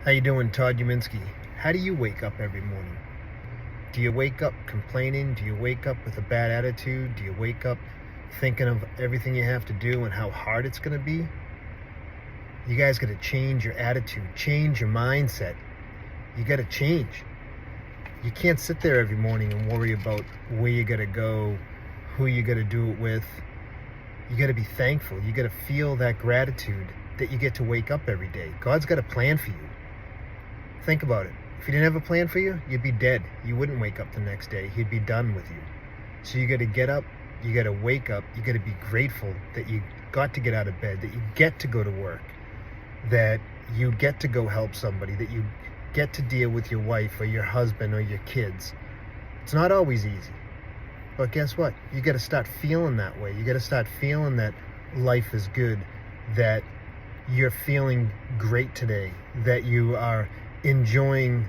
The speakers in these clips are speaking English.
How you doing, Todd Uminski? How do you wake up every morning? Do you wake up complaining? Do you wake up with a bad attitude? Do you wake up thinking of everything you have to do and how hard it's going to be? You guys got to change your attitude, change your mindset. You got to change. You can't sit there every morning and worry about where you got to go, who you got to do it with. You got to be thankful. You got to feel that gratitude that you get to wake up every day. God's got a plan for you. Think about it. If he didn't have a plan for you, you'd be dead. You wouldn't wake up the next day. He'd be done with you. So you got to get up. You got to wake up. You got to be grateful that you got to get out of bed, that you get to go to work, that you get to go help somebody, that you get to deal with your wife or your husband or your kids. It's not always easy. But guess what? You got to start feeling that way. You got to start feeling that life is good, that you're feeling great today, that you are enjoying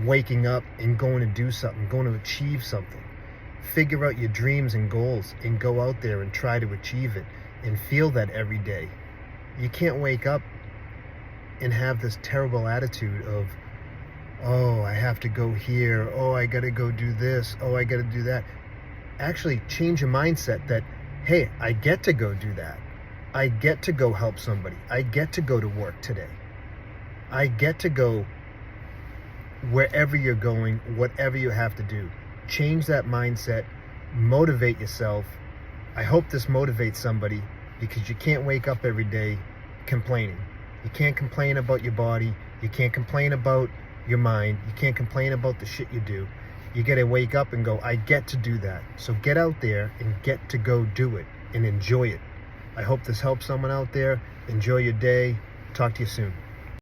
waking up and going to do something, going to achieve something. Figure out your dreams and goals and go out there and try to achieve it and feel that every day. You can't wake up and have this terrible attitude of, oh, I have to go here, oh, I got to go do this, oh, I got to do that. Actually change your mindset that, hey, I get to go do that. I get to go help somebody. I get to go to work today. I get to go wherever you're going, whatever you have to do. Change that mindset, motivate yourself. I hope this motivates somebody, because you can't wake up every day complaining. You can't complain about your body. You can't complain about your mind. You can't complain about the shit you do. You got to wake up and go, I get to do that. So get out there and get to go do it and enjoy it. I hope this helps someone out there. Enjoy your day. Talk to you soon.